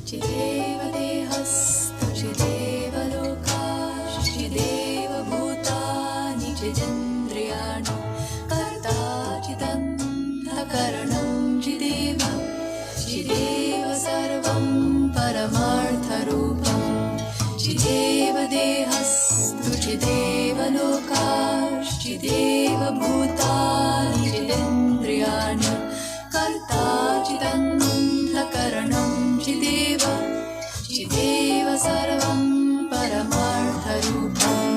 Chideva dehastu chideva lokash chideva bhutani chidendriyani karta chidanta karanam chideva chideva sarvam paramartha rupam chideva dehastu chideva lokash chideva bhutani chidendriyani karta chidanta karanam chideva chideva sarvam paramartha rupam.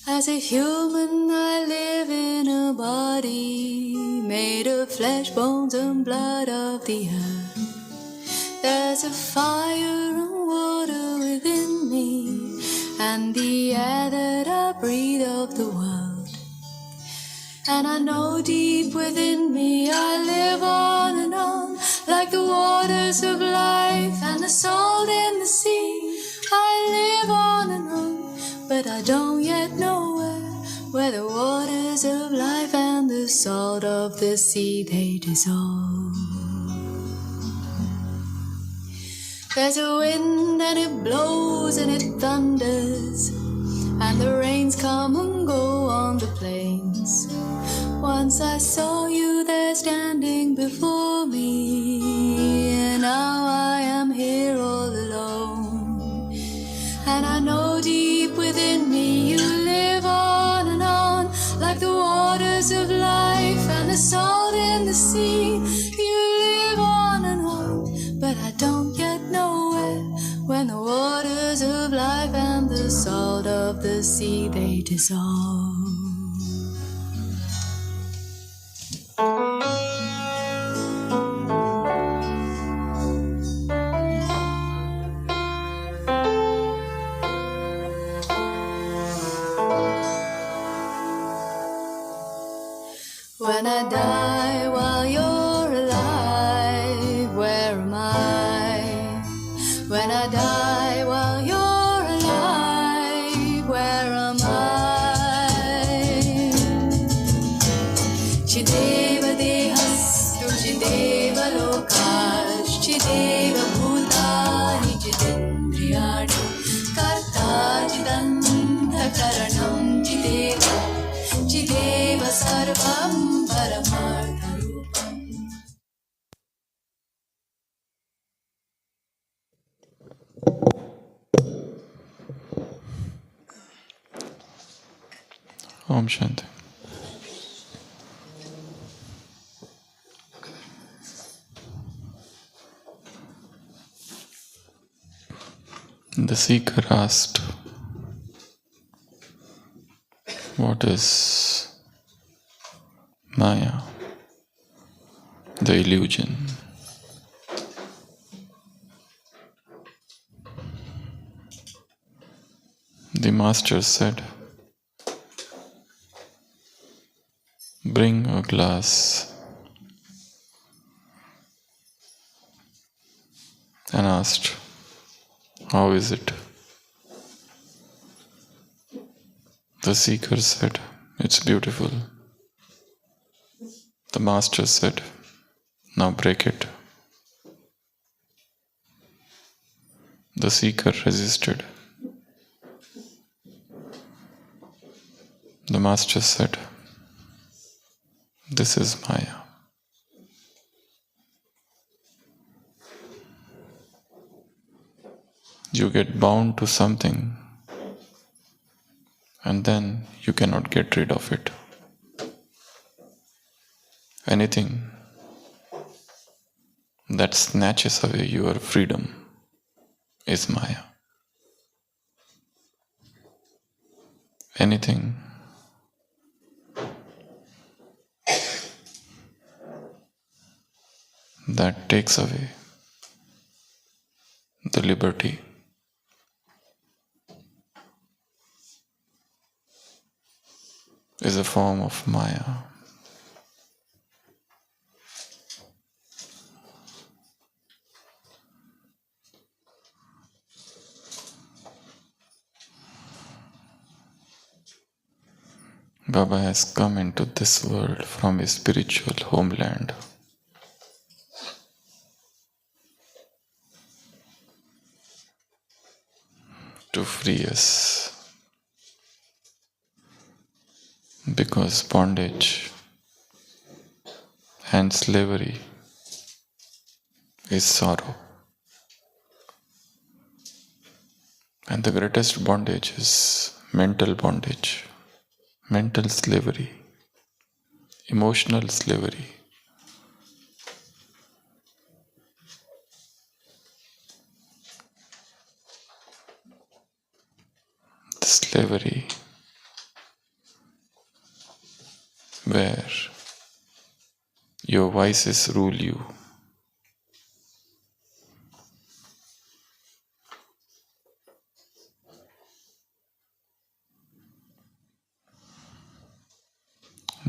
As a human I live in a body made of flesh, bones and blood of the earth. There's a fire and water within me and the air that I breathe of the world. And I know deep within me I live on and on like the waters of life and the salt in the sea. I live on and on, but I don't yet know where the waters of life and the salt of the sea they dissolve. There's a wind and it blows and it thunders, and the rains come and go on the plains. Once I saw you there standing before me, and now I am here all alone. And I know deep within me you live on and on like the waters of life and the salt in the sea. You live on and on, but I don't yet know when the waters of life and the salt of the sea they dissolve. When I die while you're alive, where am I? When I die while you're alive, where am I? Chideva dehastu chideva lokash chideva bhutani chidendriyani karta chidanta karanam chideva chideva sarvam paramartha rupam. Om Shanti. The seeker asked, what is Maya, the illusion? The master said, bring a glass, and asked, how is it? The seeker said, it's beautiful. The master said, now break it. The seeker resisted. The master said, this is Maya. You get bound to something and then you cannot get rid of it. Anything that snatches away your freedom is Maya. Anything that takes away the liberty is a form of Maya. Baba has come into this world from his spiritual homeland to free us. Because bondage and slavery is sorrow. And the greatest bondage is mental bondage, mental slavery, emotional slavery. The slavery where your vices rule you.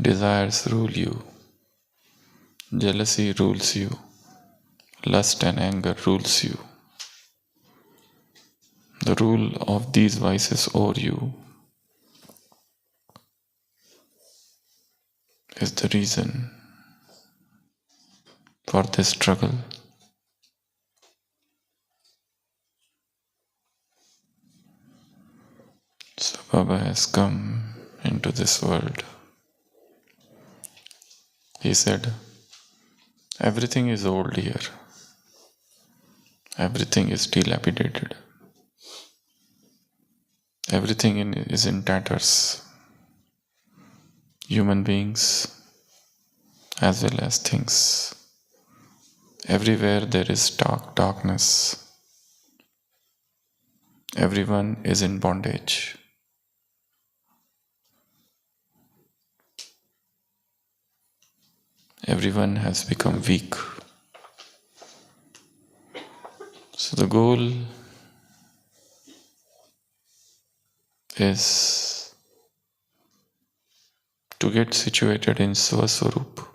Desires rule you. Jealousy rules you. Lust and anger rules you. The rule of these vices over you is the reason for this struggle. So Baba has come into this world. He said, everything is old here. Everything is dilapidated. Everything is in tatters. Human beings as well as things. Everywhere there is darkness. Everyone is in bondage. Everyone has become weak. So the goal is to get situated in Svaswarup.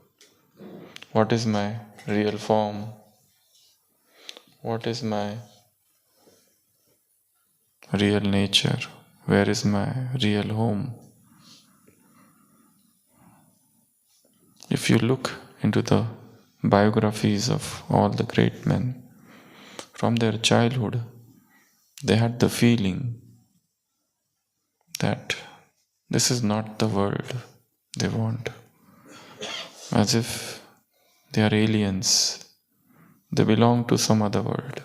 What is my real form? What is my real nature? Where is my real home? If you look into the biographies of all the great men, from their childhood, they had the feeling that this is not the world they want. As if they are aliens, they belong to some other world.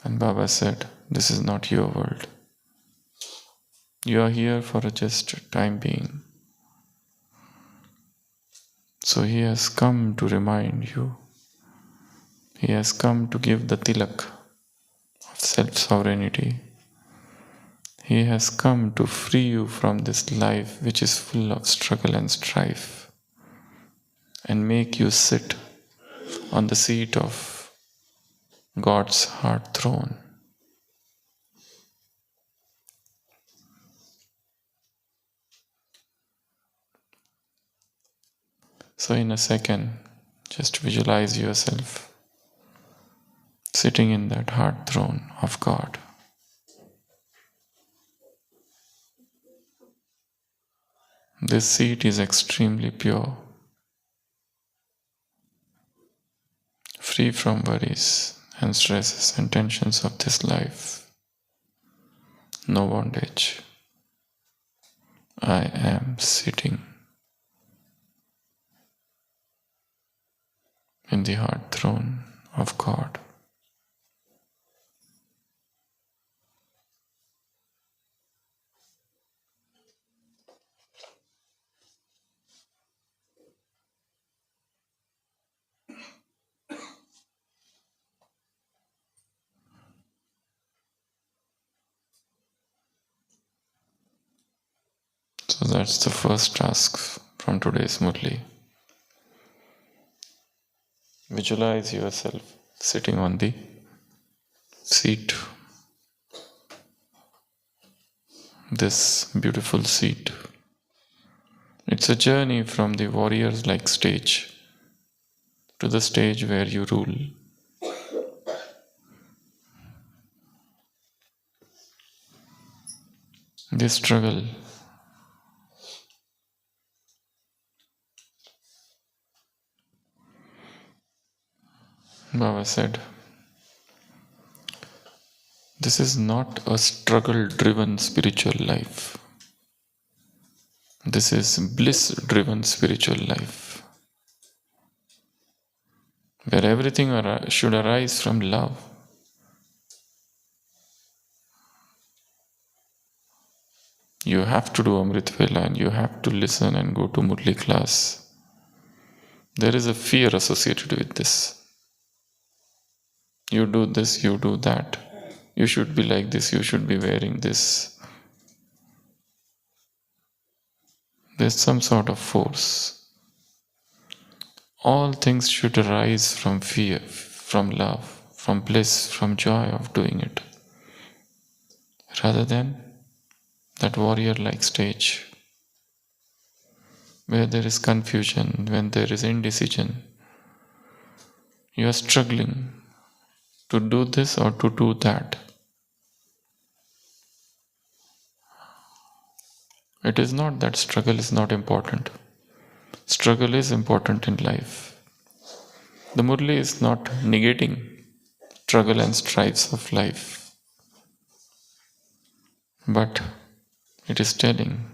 And Baba said, this is not your world. You are here for just a time being. So he has come to remind you. He has come to give the tilak of self-sovereignty. He has come to free you from this life which is full of struggle and strife and make you sit on the seat of God's heart throne. So in a second, just visualize yourself sitting in that heart throne of God. This seat is extremely pure, free from worries and stresses and tensions of this life. No bondage. I am sitting in the heart throne of God. So that's the first task from today's Murli. Visualize yourself sitting on the seat, this beautiful seat. It's a journey from the warriors-like stage to the stage where you rule. This struggle Baba said, This is not a struggle-driven spiritual life. This is bliss-driven spiritual life, where everything should arise from love. You have to do Amrit Vela and you have to listen and go to Murli class. There is a fear associated with this. You do this, you do that. You should be like this, you should be wearing this. There's some sort of force. All things should arise from fear, from love, from bliss, from joy of doing it, rather than that warrior-like stage where there is confusion, when there is indecision. You are struggling to do this or to do that. It is not that struggle is not important. Struggle is important in life. The Murli is not negating struggle and strives of life, but it is telling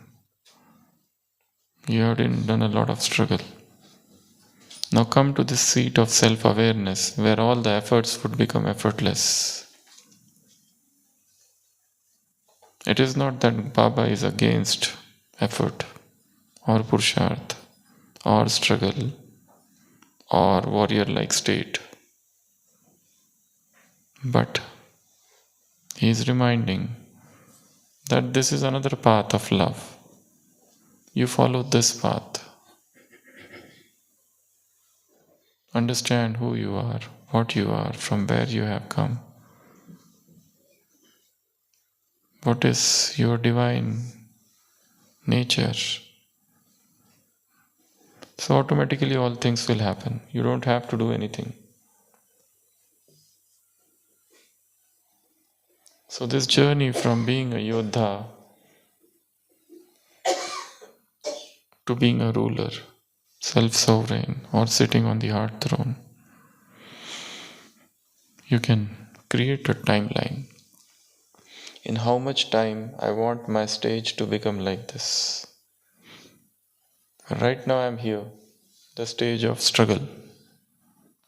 you have done a lot of struggle. Now come to this seat of self-awareness where all the efforts would become effortless. It is not that Baba is against effort or purusharth or struggle or warrior-like state, but he is reminding that this is another path of love. You follow this path. Understand who you are, what you are, from where you have come. What is your divine nature? So automatically all things will happen. You don't have to do anything. So this journey from being a yodha to being a ruler, self-sovereign, or sitting on the heart throne, you can create a timeline. In how much time I want my stage to become like this. Right now I'm here, the stage of struggle.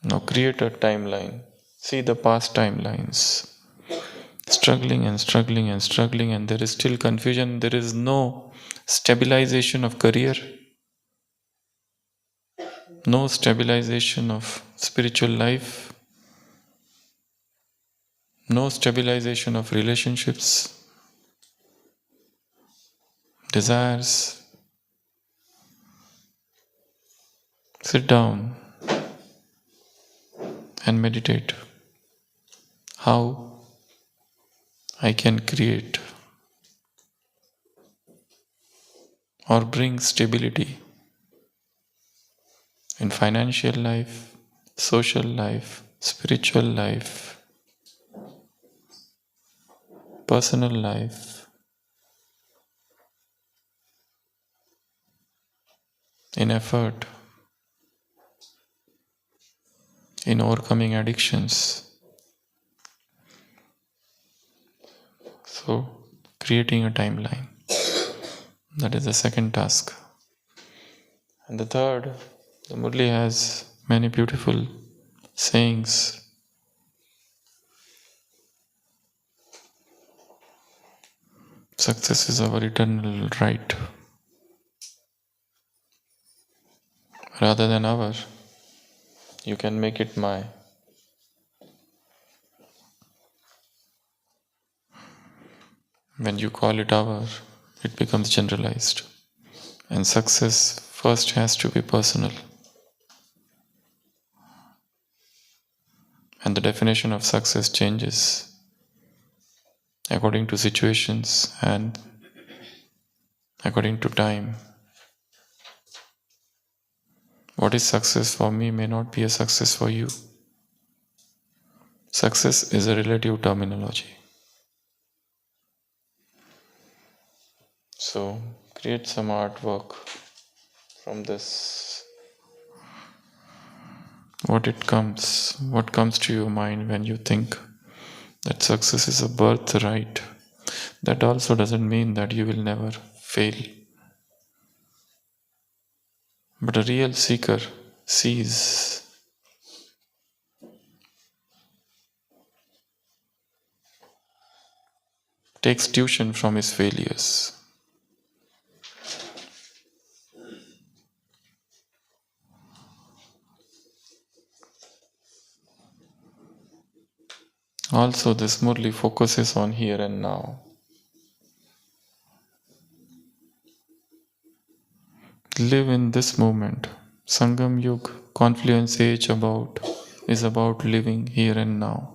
Now create a timeline. See the past timelines. Struggling and struggling and struggling, and there is still confusion. There is no stabilization of career, no stabilization of spiritual life, no stabilization of relationships, desires. Sit down and meditate. How I can create or bring stability in financial life, social life, spiritual life, personal life, in effort, in overcoming addictions. So, creating a timeline. That is the second task. And the third, the Murli has many beautiful sayings. Success is our eternal right. Rather than our, you can make it my. When you call it our, it becomes generalized. And success first has to be personal. And the definition of success changes according to situations and according to time. What is success for me may not be a success for you. Success is a relative terminology. So, create some artwork from this. What comes to your mind when you think that success is a birthright. That also doesn't mean that you will never fail. But a real seeker sees, takes tuition from his failures. Also, this Murli focuses on here and now. Live in this moment. Sangam Yug, Confluence Age is about living here and now.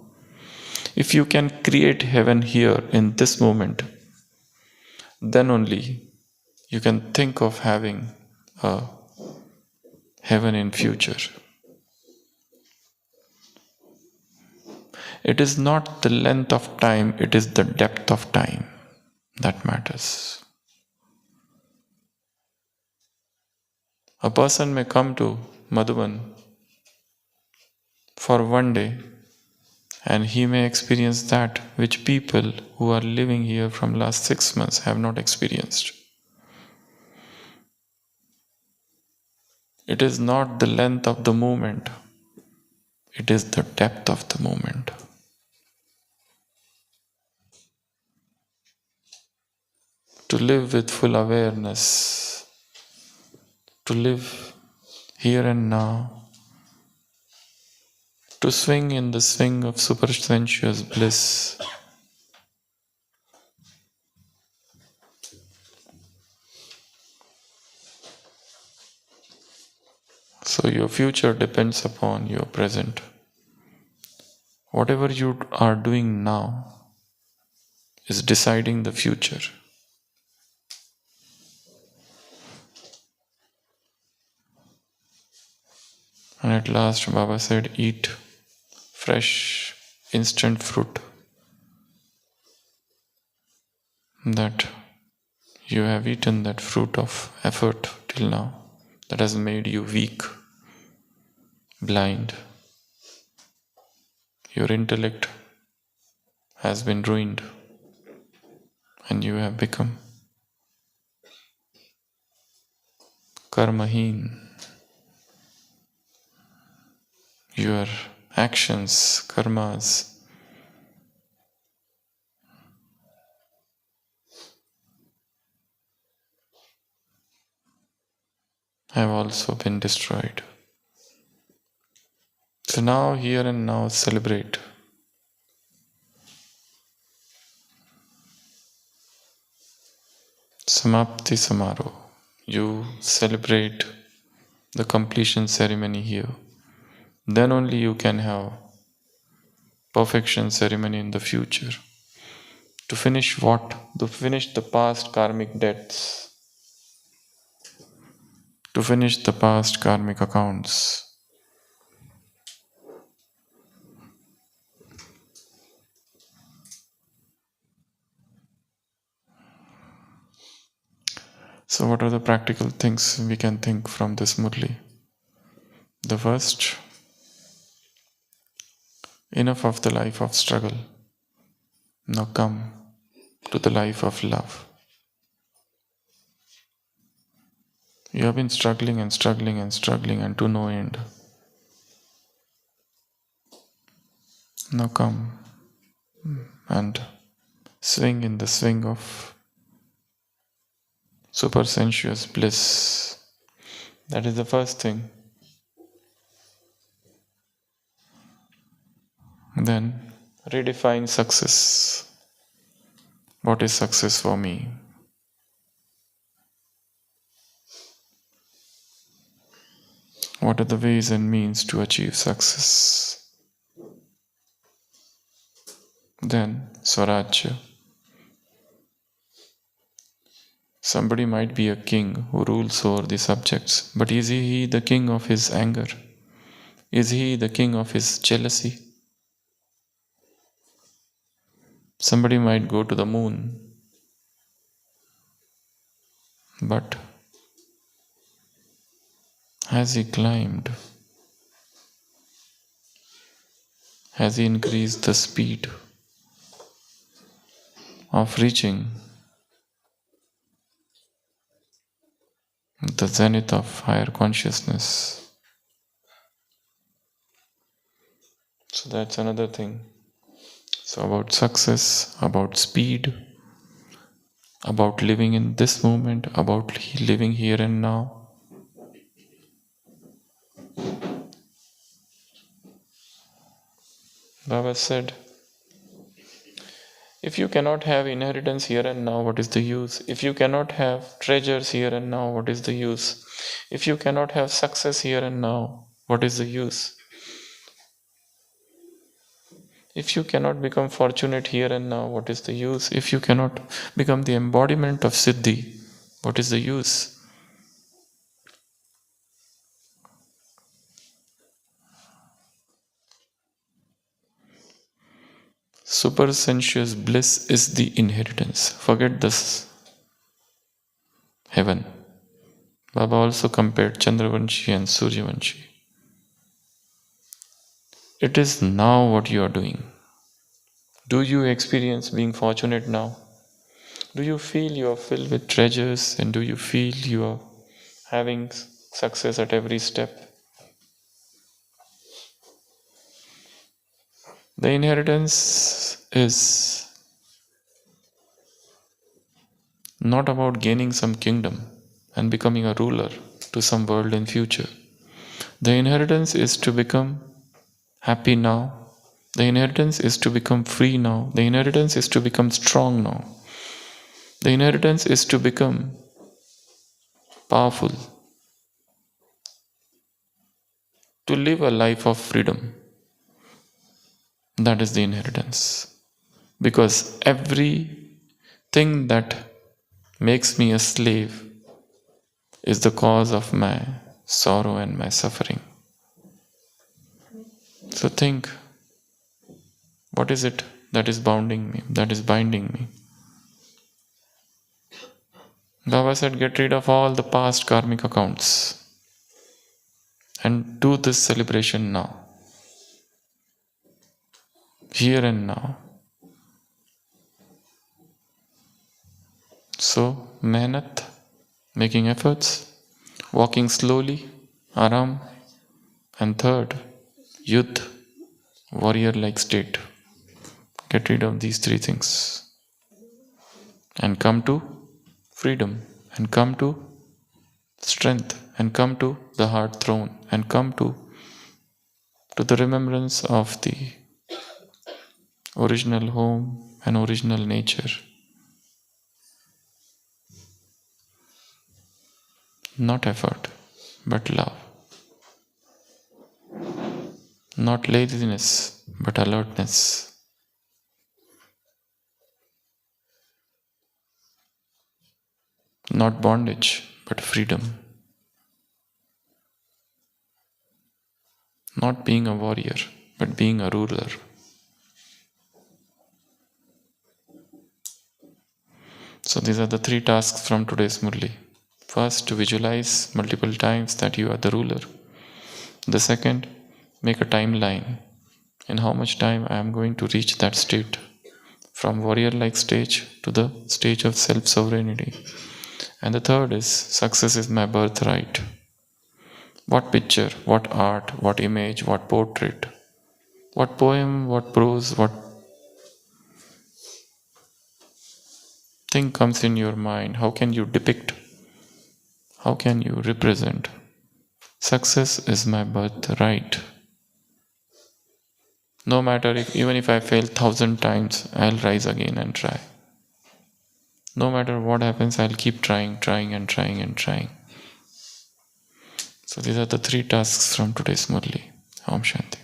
If you can create heaven here in this moment, then only you can think of having a heaven in future. It is not the length of time, it is the depth of time that matters. A person may come to Madhuban for one day and he may experience that which people who are living here from last 6 months have not experienced. It is not the length of the moment, it is the depth of the moment. To live with full awareness, to live here and now, to swing in the swing of supersensuous bliss. So your future depends upon your present. Whatever you are doing now is deciding the future. And at last Baba said, eat fresh, instant fruit that you have eaten, that fruit of effort till now, that has made you weak, blind. Your intellect has been ruined and you have become karmahin. Your actions, karmas, have also been destroyed. So now, here and now, celebrate. Samapti Samaro. You celebrate the completion ceremony here. Then only you can have perfection ceremony in the future. To finish what? To finish the past karmic debts. To finish the past karmic accounts. So what are the practical things we can think from this Murli? The first, enough of the life of struggle. Now come to the life of love. You have been struggling and struggling and struggling and to no end. Now come and swing in the swing of supersensuous bliss. That is the first thing. Then redefine success. What is success for me? What are the ways and means to achieve success? Then Swarajya. Somebody might be a king who rules over the subjects, but is he the king of his anger? Is he the king of his jealousy? Somebody might go to the moon, but has he climbed? Has he increased the speed of reaching the zenith of higher consciousness. So that's another thing. So about success, about speed, about living in this moment, about living here and now. Baba said, if you cannot have inheritance here and now, what is the use? If you cannot have treasures here and now, what is the use? If you cannot have success here and now, what is the use? If you cannot become fortunate here and now, what is the use? If you cannot become the embodiment of Siddhi, what is the use? Supersensuous bliss is the inheritance. Forget this heaven. Baba also compared Chandravanshi and Suryavanshi. It is now what you are doing. Do you experience being fortunate now? Do you feel you are filled with treasures, and do you feel you are having success at every step? The inheritance is not about gaining some kingdom and becoming a ruler to some world in future. The inheritance is to become happy now. The inheritance is to become free now. The inheritance is to become strong now. The inheritance is to become powerful, to live a life of freedom. That is the inheritance. Because everything that makes me a slave is the cause of my sorrow and my suffering. So think, what is it that is bounding me, that is binding me? Baba said, get rid of all the past karmic accounts and do this celebration now, here and now. So, mehnat, making efforts, walking slowly, aram, and third, yudh, warrior-like state. Get rid of these three things and come to freedom, and come to strength, and come to the heart throne, and come to the remembrance of the original home and original nature. Not effort, but love. Not laziness, but alertness. Not bondage, but freedom. Not being a warrior, but being a ruler. So these are the three tasks from today's Murli. First, to visualize multiple times that you are the ruler. The second, make a timeline in how much time I am going to reach that state, from warrior-like stage to the stage of self-sovereignty. And the third is, success is my birthright. What picture, what art, what image, what portrait, what poem, what prose, what thing comes in your mind? How can you depict? How can you represent? Success is my birthright. No matter even if I fail 1,000 times, I'll rise again and try. No matter what happens, I'll keep trying. So these are the three tasks from today's Murli. Om Shanti.